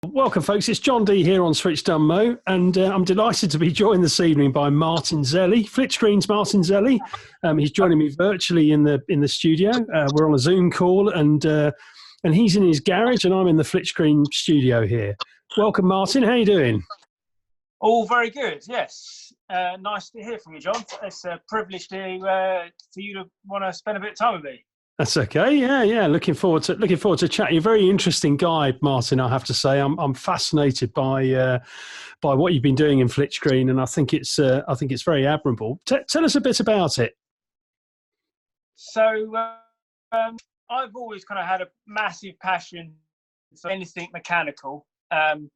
Welcome, folks. It's John D here on Switch Dunmow, and I'm delighted to be joined this evening by Martin Zelley, Flitscreen's Martin Zelley. He's joining me virtually in the studio. We're on a Zoom call, and he's in his garage, and I'm in the Flitscreen studio here. Welcome, Martin. How you doing? All very good. Yes, nice to hear from you, John. It's a privilege for you to want to spend a bit of time with me. That's okay. Yeah. Looking forward to chatting. You're a very interesting guy, Martin. I have to say, I'm fascinated by what you've been doing in Flitscreen, and I think it's very admirable. Tell us a bit about it. So, I've always kind of had a massive passion for anything mechanical, and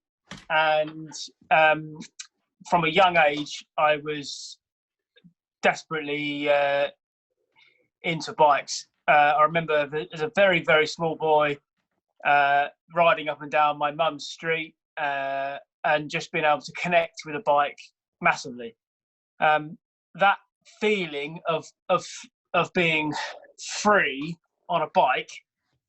from a young age, I was desperately into bikes. I remember as a very, very small boy riding up and down my mum's street and just being able to connect with a bike massively. That feeling of being free on a bike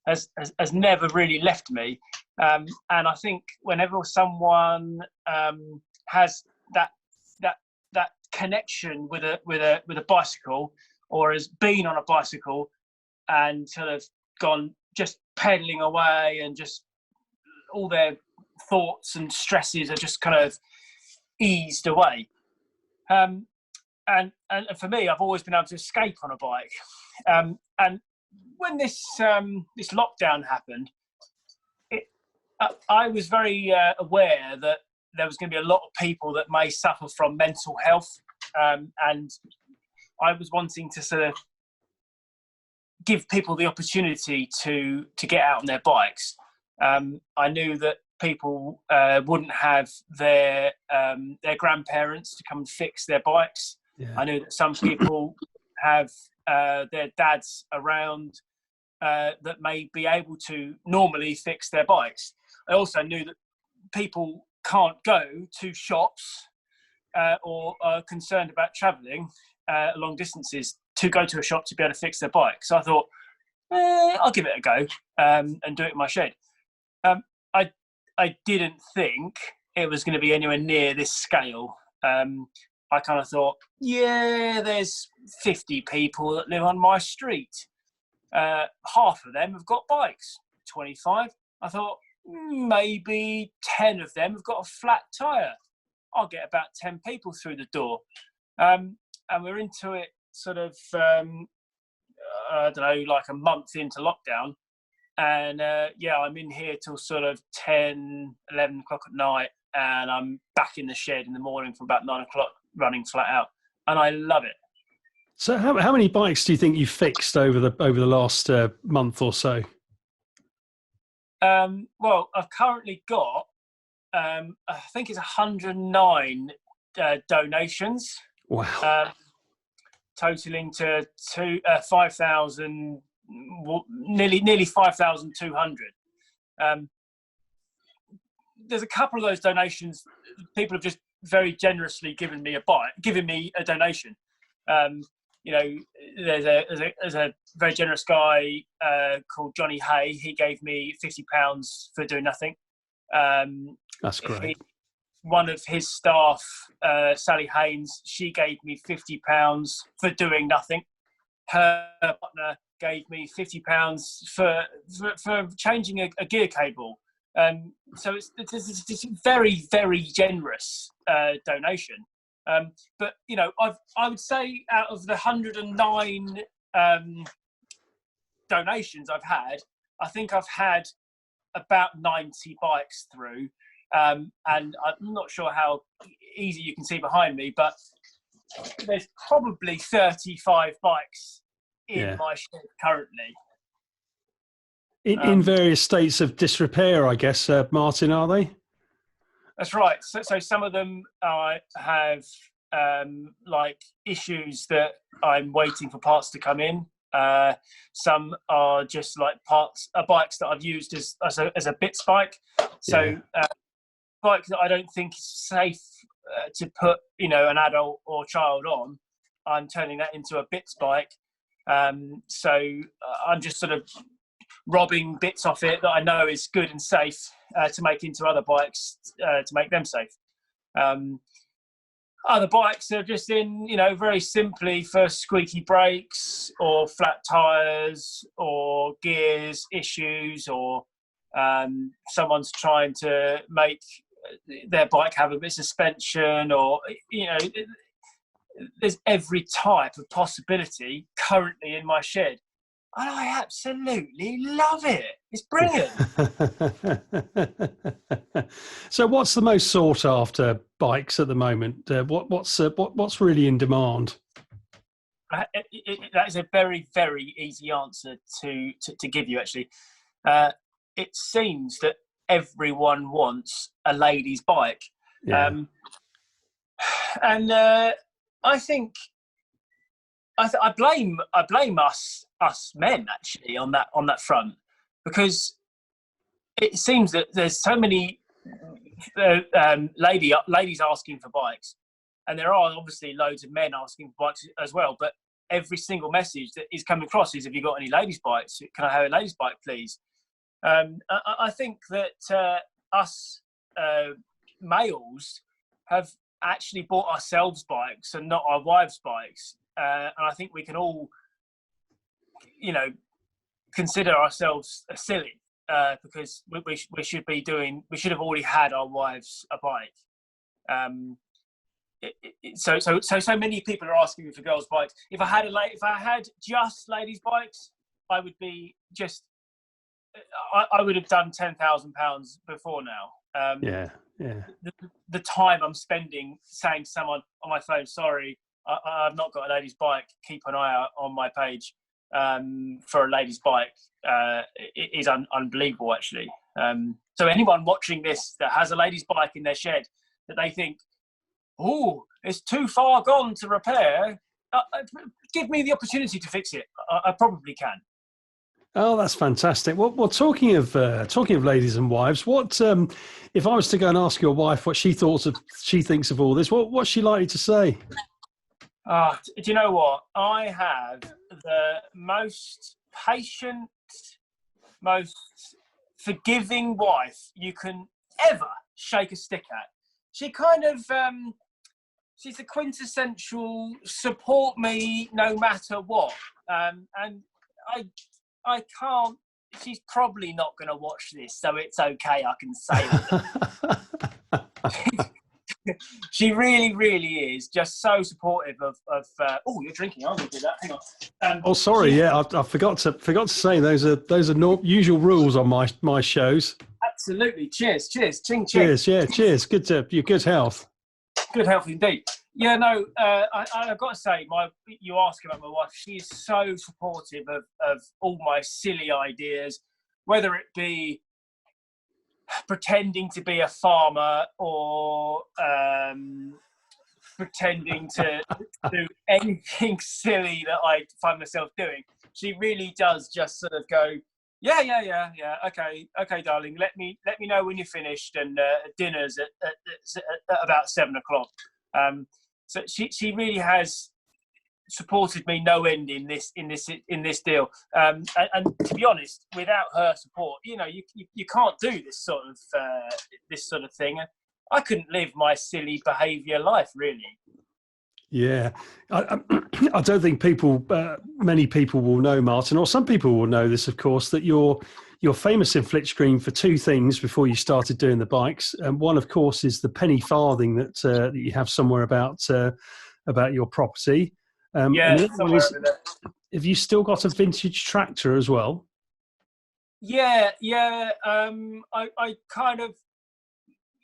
has never really left me. And I think whenever someone has that connection with a bicycle, or has been on a bicycle and sort of gone just pedaling away, and just all their thoughts and stresses are just kind of eased away. And for me, I've always been able to escape on a bike. And when this lockdown happened, I was very aware that there was going to be a lot of people that may suffer from mental health, and I was wanting to sort of give people the opportunity to get out on their bikes. I knew that people wouldn't have their grandparents to come and fix their bikes. Yeah. I knew that some people have their dads around that may be able to normally fix their bikes. I also knew that people can't go to shops or are concerned about travelling long distances to go to a shop to be able to fix their bike. So I thought, I'll give it a go and do it in my shed. I didn't think it was going to be anywhere near this scale. I kind of thought, there's 50 people that live on my street. Half of them have got bikes. 25. I thought, maybe 10 of them have got a flat tyre. I'll get about 10 people through the door. And we're into it sort of, I don't know, like a month into lockdown. And I'm in here till sort of 10, 11 o'clock at night. And I'm back in the shed in the morning from about 9 o'clock running flat out. And I love it. So how many bikes do you think you fixed over the last month or so? Well, I've currently got, I think it's 109 donations. Wow. Totaling to 5,000, nearly 5,200. There's a couple of those donations. People have just very generously given me a donation. There's a very generous guy called Johnny Hay. He gave me £50 for doing nothing. That's great. One of his staff, Sally Haynes, she gave me £50 for doing nothing. Her partner gave me £50 for changing a gear cable. So it's a very, very generous donation. But I would say out of the 109 donations I've had, I think I've had about 90 bikes through. And I'm not sure how easy you can see behind me, but there's probably 35 bikes in my shed currently. In various states of disrepair, I guess, Martin, are they? That's right. So some of them have like issues that I'm waiting for parts to come in. Some are just like bikes that I've used as a bits bike. So bike that I don't think is safe to put an adult or child on, I'm turning that into a bits bike. So I'm just sort of robbing bits off it that I know is good and safe to make into other bikes to make them safe. Other bikes are just in, very simply for squeaky brakes or flat tyres or gears issues, or someone's trying to make their bike have a bit of suspension, or, there's every type of possibility currently in my shed. And I absolutely love it. It's brilliant. So, what's the most sought after bikes at the moment? What's really in demand? That is a very, very easy answer to give you. Actually, it seems that everyone wants a lady's bike, and I think I blame us men actually on that front, because it seems that there's so many ladies asking for bikes, and there are obviously loads of men asking for bikes as well. But every single message that is coming across is, "Have you got any ladies' bikes? Can I have a ladies' bike, please?" I think that us males have actually bought ourselves bikes and not our wives' bikes. And I think we can all, consider ourselves silly because we should have already had our wives a bike. So many people are asking me for girls' bikes. If I had just ladies' bikes, I would be just. I would have done £10,000 before now. The time I'm spending saying to someone on my phone, "Sorry, I've not got a lady's bike. Keep an eye out on my page for a lady's bike," is unbelievable, actually. So anyone watching this that has a lady's bike in their shed that they think, "Oh, it's too far gone to repair," give me the opportunity to fix it. I probably can. Oh, that's fantastic. Well, talking of ladies and wives, what if I was to go and ask your wife what she thinks of all this? What's she likely to say? Do you know what? I have the most patient, most forgiving wife you can ever shake a stick at. She kind of, she's the quintessential support me no matter what. And I can't, she's probably not going to watch this, so it's okay, I can say it. She really, really is just so supportive of oh, you're drinking, I'm going to do that, hang on. Sorry, I forgot to say those are usual rules on my shows. Absolutely. Cheers, ching, ching. Cheers, yeah, cheers. Your good health. Good health indeed. Yeah, no, I've got to say, you ask about my wife, she is so supportive of all my silly ideas, whether it be pretending to be a farmer or pretending to do anything silly that I find myself doing. She really does just sort of go, yeah, okay, darling, let me know when you're finished, and dinner's at about 7:00. So she really has supported me no end in this deal. And to be honest, without her support, you can't do this sort of thing. I couldn't live my silly behaviour life, really. Yeah, I don't think many people will know, Martin, or some people will know this, of course, that you're famous in Flitch-Green for two things before you started doing the bikes. And one, of course, is the penny farthing that you have somewhere about your property. Yeah, have you still got a vintage tractor as well? Yeah. I kind of,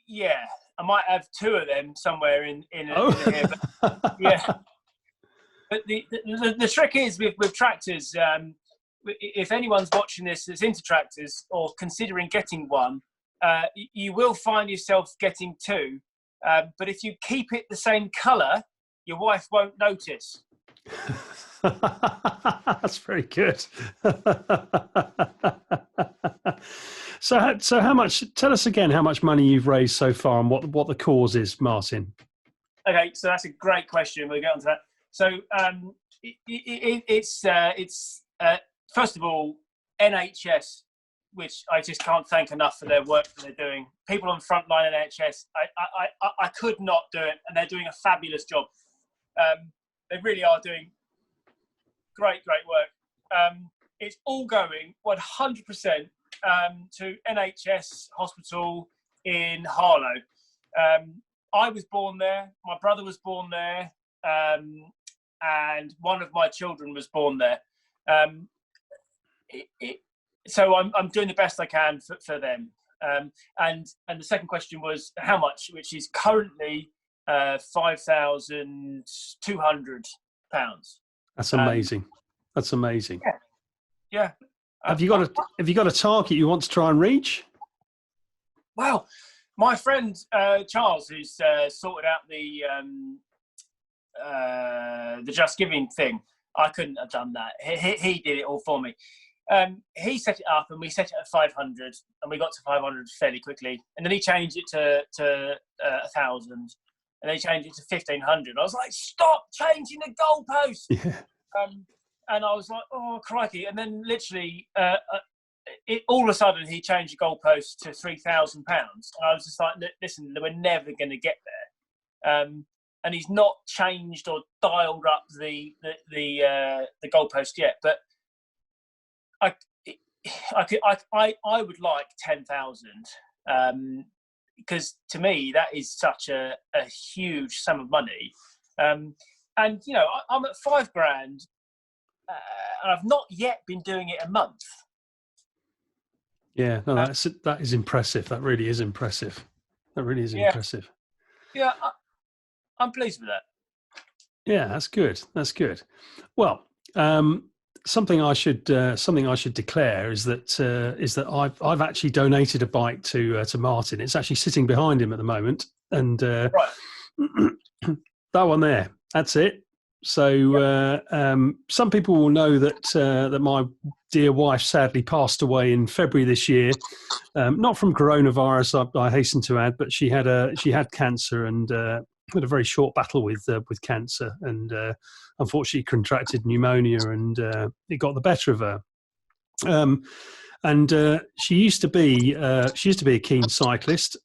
yeah. I might have two of them somewhere in here. But, yeah. But the trick is with tractors. If anyone's watching this that's into tractors or considering getting one, you will find yourself getting two. But if you keep it the same colour, your wife won't notice. That's very good. So how much? Tell us again how much money you've raised so far and what the cause is, Martin. Okay, so that's a great question. We'll get on to that. So it's first of all, NHS which I just can't thank enough for their work that they're doing. People on frontline NHS, I could not do it, and they're doing a fabulous job. They really are doing great work. It's all going 100% to NHS hospital in Harlow. I was born there. My brother was born there, and one of my children was born there. So I'm doing the best I can for them. And the second question was how much, which is currently £5,200. That's amazing. That's amazing. Yeah. Have you got a target you want to try and reach? Well, my friend Charles, who's sorted out the Just Giving thing, I couldn't have done that. He did it all for me. He set it up, and we set it at 500, and we got to 500 fairly quickly. And then he changed it to 1,000, and then he changed it to 1,500. I was like, stop changing the goalpost. Yeah. And I was like, oh, crikey. And then literally, all of a sudden, he changed the goalpost to £3,000. And I was just like, listen, we're never going to get there. And he's not changed or dialed up the goalpost yet. But I would like 10,000, because to me that is such a huge sum of money. And you know, I'm at £5,000, and I've not yet been doing it a month. Yeah, no, that is impressive. That really is impressive. That really is impressive. Yeah, I'm pleased with that. Yeah, that's good. That's good. Well, something I should declare is that I've actually donated a bike to Martin. It's actually sitting behind him at the moment, and right. That one there. That's it. So some people will know that my dear wife sadly passed away in February this year, not from coronavirus, I hasten to add, but she had cancer and had a very short battle with cancer, and unfortunately contracted pneumonia, and it got the better of her. And she used to be a keen cyclist.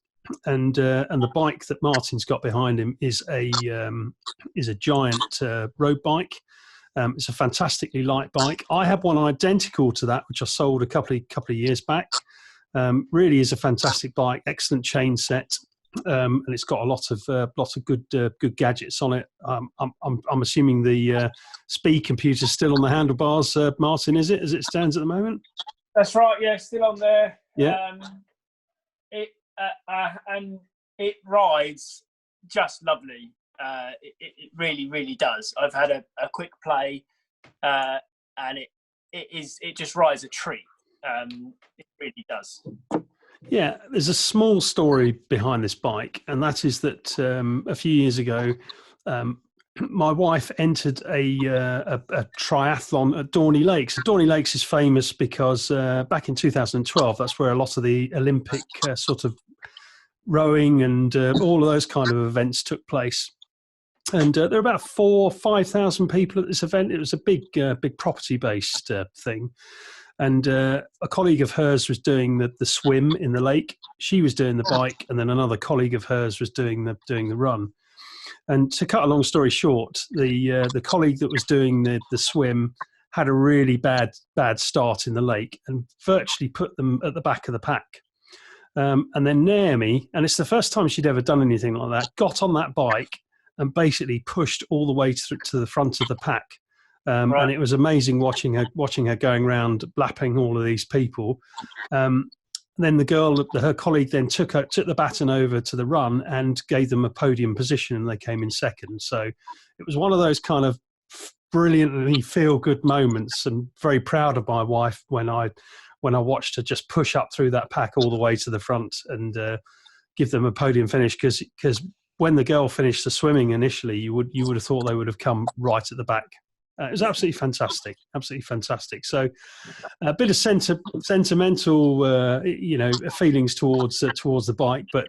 And the bike that Martin's got behind him is a giant road bike. It's a fantastically light bike. I had one identical to that, which I sold a couple of years back. Really is a fantastic bike, excellent chain set, and it's got a lot of good gadgets on it. I'm assuming the speed computer's still on the handlebars, Martin. Is it as it stands at the moment? That's right. Yeah, still on there. Yeah. And it rides just lovely. It really, really does. I've had a quick play, and it just rides a treat. It really does. Yeah, there's a small story behind this bike, and that is that a few years ago, my wife entered a triathlon at Dorney Lakes. Dorney Lakes is famous because back in 2012, that's where a lot of the Olympic sort of rowing and all of those kind of events took place. And there were about 4,000 or 5,000 people at this event. It was a big property-based thing. And a colleague of hers was doing the swim in the lake. She was doing the bike, and then another colleague of hers was doing the run. And to cut a long story short, the colleague that was doing the swim had a really bad start in the lake and virtually put them at the back of the pack. And then Naomi, and it's the first time she'd ever done anything like that, got on that bike and basically pushed all the way to the front of the pack. Right. And it was amazing watching her going around lapping all of these people. Then her colleague then took the baton over to the run and gave them a podium position, and they came in second. So it was one of those kind of brilliantly feel-good moments, and very proud of my wife when I watched her just push up through that pack all the way to the front and give them a podium finish. Because when the girl finished the swimming initially, you would have thought they would have come right at the back. It was absolutely fantastic, absolutely fantastic. So a bit of sentimental, feelings towards the bike, but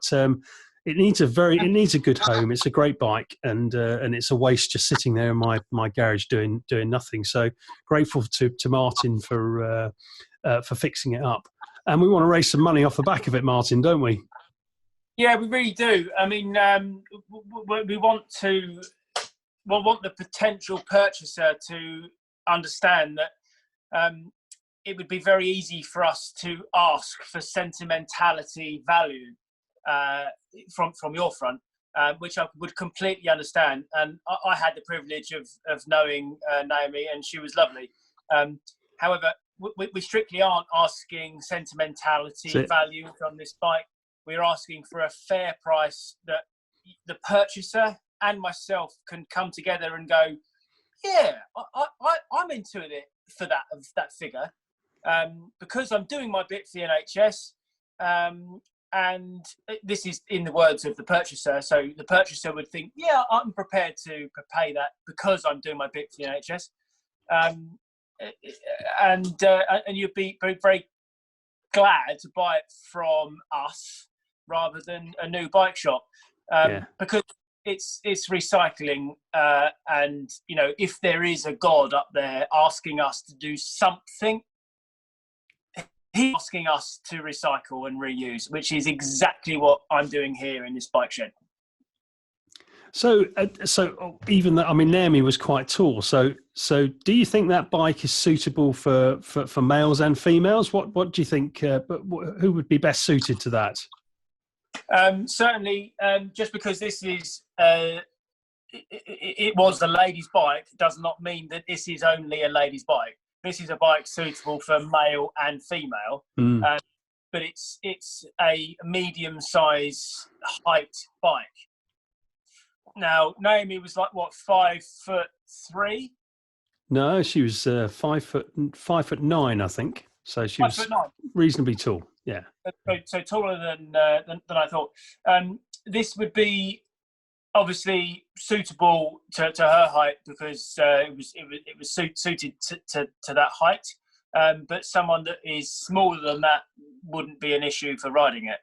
it needs a good home. It's a great bike, and it's a waste just sitting there in my garage doing nothing. So grateful to Martin for fixing it up. And we want to raise some money off the back of it, Martin, don't we? Yeah, we really do. I mean, we want the potential purchaser to understand that it would be very easy for us to ask for sentimentality value from your front, which I would completely understand. And I had the privilege of knowing Naomi, and she was lovely. However, we strictly aren't asking sentimentality value from this bike. We're asking for a fair price that the purchaser and myself can come together and go, yeah, I'm into it for that figure, because I'm doing my bit for the NHS, and this is in the words of the purchaser. So the purchaser would think, yeah, I'm prepared to pay that because I'm doing my bit for the NHS, and you'd be very, very glad to buy it from us rather than a new bike shop, because it's recycling, and you know, if there is a God up there asking us to do something, he's asking us to recycle and reuse, which is exactly what I'm doing here in this bike shed. So even that, I mean, Naomi was quite tall. So do you think that bike is suitable for males and females? What do you think? Who would be best suited to that? Certainly, just because this is it was a ladies' bike does not mean that this is only a ladies' bike. This is a bike suitable for male and female, but it's a medium-size height bike. Now, Naomi was like, what, 5'3"? No, she was 5'9", I think. So she was reasonably tall. Yeah. So taller than I thought. This would be obviously suitable to her height because it was suited to that height. But someone that is smaller than that wouldn't be an issue for riding it.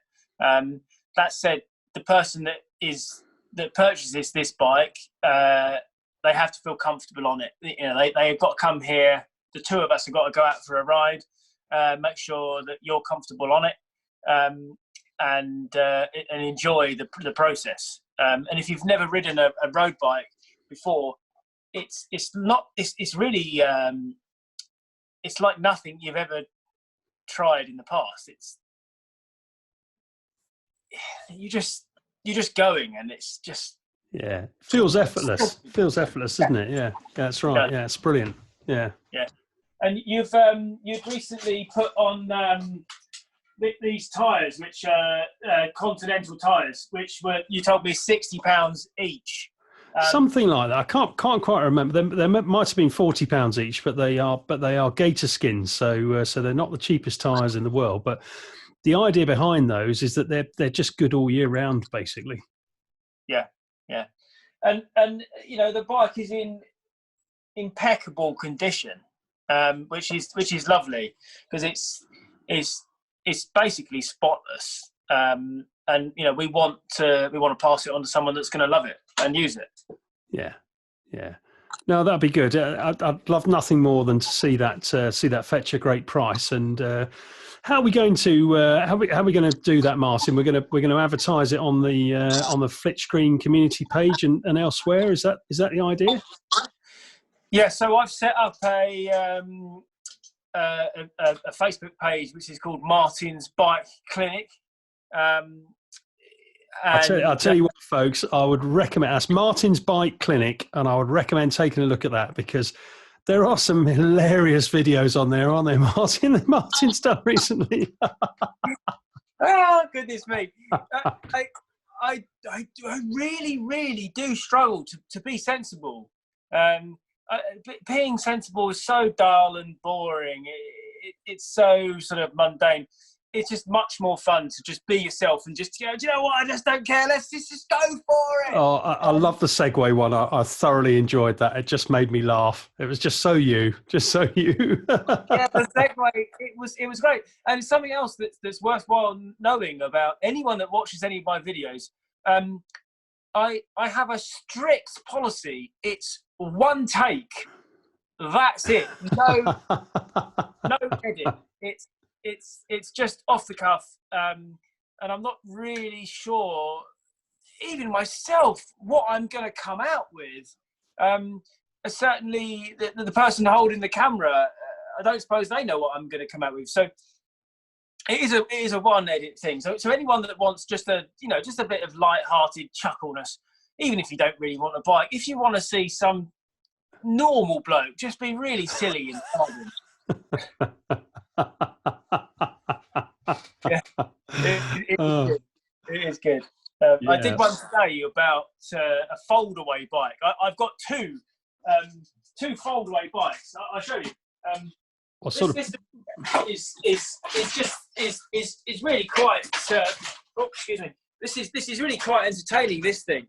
That said, the person that purchases this bike, they have to feel comfortable on it. You know, they've got to come here. The two of us have got to go out for a ride, make sure that you're comfortable on it, and enjoy the process. And if you've never ridden a road bike before, it's really it's like nothing you've ever tried in the past. You're just going, and it's just feels effortless. Feels effortless, doesn't it? Yeah, that's right. Yeah, it's brilliant. Yeah. And you've recently put on these tyres, which are Continental tyres, which were, you told me, £60 each. Something like that. I can't quite remember. They might have been £40 each, but they are gator skins, so they're not the cheapest tyres in the world. But the idea behind those is that they're just good all year round, basically. Yeah. And you know, the bike is in impeccable condition, which is lovely because it's basically spotless. And you know, we want to pass it on to someone that's going to love it and use it. Yeah. No, that'd be good. I'd love nothing more than to see that fetch a great price. And how are we going to do that, Martin? We're going to advertise it on the Flitch community page and elsewhere. Is that the idea? Yeah. So I've set up a Facebook page which is called Martin's Bike Clinic. I'll tell you what, folks, I would recommend, that's Martin's Bike Clinic, and I would recommend taking a look at that because there are some hilarious videos on there, aren't there, Martin? That Martin's done recently. Oh, goodness me. I really, really do struggle to be sensible. Being sensible is so dull and boring. It's so sort of mundane. It's just much more fun to just be yourself and just, do you know what? I just don't care. Let's just go for it. Oh, I love the segue one. I thoroughly enjoyed that. It just made me laugh. It was just so you. Yeah, the segue. It was great. And something else that's worthwhile knowing about anyone that watches any of my videos. I have a strict policy. It's one take. That's it. No edit. it's just off the cuff, and I'm not really sure, even myself, what I'm going to come out with. Certainly, the person holding the camera, I don't suppose they know what I'm going to come out with. So it is a one edit thing. So anyone that wants just a bit of light-hearted chuckleness, even if you don't really want a bike, if you want to see some normal bloke just be really silly and fun. Yeah, it is good. I did one today about a fold-away bike. I've got two fold-away bikes. I'll show you. This is really quite. Excuse me. This is really quite entertaining. This thing.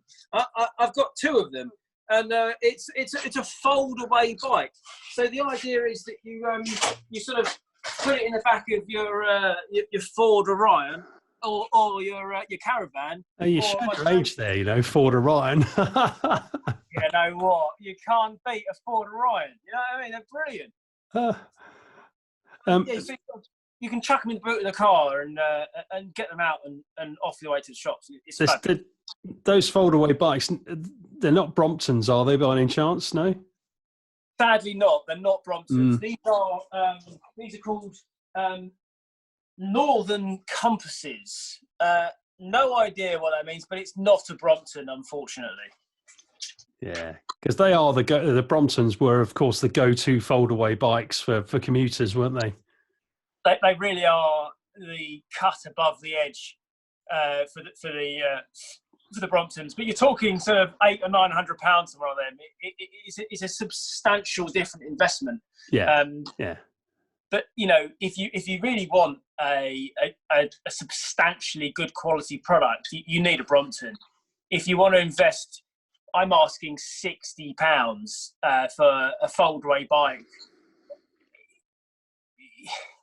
I've got two of them, and it's a fold-away bike. So the idea is that you sort of put it in the back of your Ford Orion or your caravan. Oh, you showed your age there, Ford Orion. You know what? You can't beat a Ford Orion. You know what I mean? They're brilliant. So you can chuck them in the boot of the car and get them out and off your way to the shops. Those fold-away bikes, they're not Bromptons, are they, by any chance? No? Sadly not. They're not Bromptons. These are called Northern Compasses. No idea what that means, but it's not a Brompton, unfortunately. Yeah, because they are the Bromptons were, of course, the go-to fold-away bikes for commuters, weren't they? They really are the cut above the edge for the Bromptons. But you're talking sort of £800 or £900 for one of them. It's a substantial different investment. Yeah. But if you really want a substantially good quality product, you need a Brompton. If you want to invest, I'm asking £60 for a fold-away bike.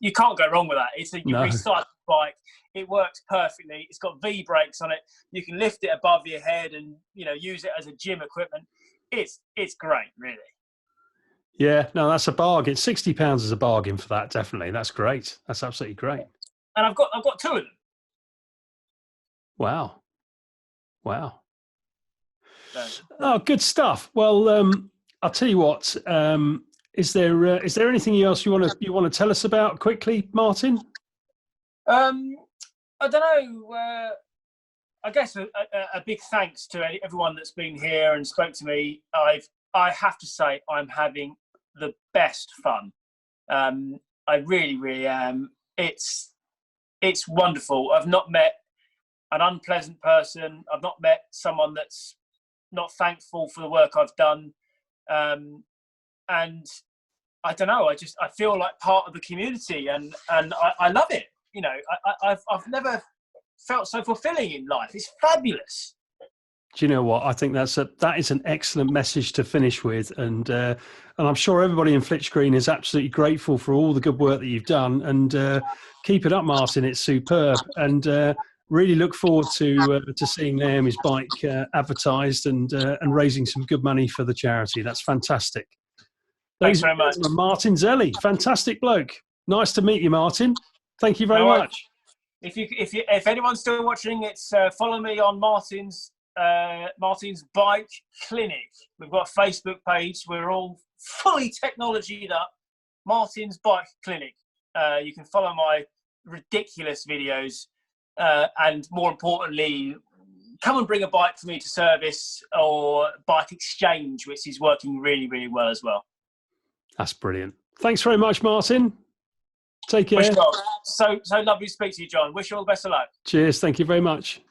You can't go wrong with that. It's a recycled bike. It works perfectly. It's got V brakes on it. You can lift it above your head and use it as a gym equipment. It's great, really. Yeah, no, that's a bargain. £60 is a bargain for that. Definitely, that's great. That's absolutely great. And I've got two of them. Wow. Oh, good stuff. Well, I'll tell you what. Is there anything else you want to tell us about quickly, Martin? I don't know. I guess a big thanks to everyone that's been here and spoke to me. I have to say I'm having the best fun. I really, really am. It's wonderful. I've not met an unpleasant person. I've not met someone that's not thankful for the work I've done. And I don't know. I feel like part of the community, and I love it. I've never felt so fulfilling in life. It's fabulous. Do you know what? I think that is an excellent message to finish with, and I'm sure everybody in Flitch Green is absolutely grateful for all the good work that you've done. And keep it up, Martin. It's superb, and really look forward to seeing Naomi's bike advertised and raising some good money for the charity. That's fantastic. Thanks very much, Martin Zelley. Fantastic bloke. Nice to meet you, Martin. Thank you very much. If anyone's still watching, it's follow me on Martin's Bike Clinic. We've got a Facebook page. We're all fully technologied up. Martin's Bike Clinic. You can follow my ridiculous videos, and more importantly, come and bring a bike for me to service or bike exchange, which is working really, really well as well. That's brilliant. Thanks very much, Martin. Take care. So lovely to speak to you, John. Wish you all the best of luck. Cheers. Thank you very much.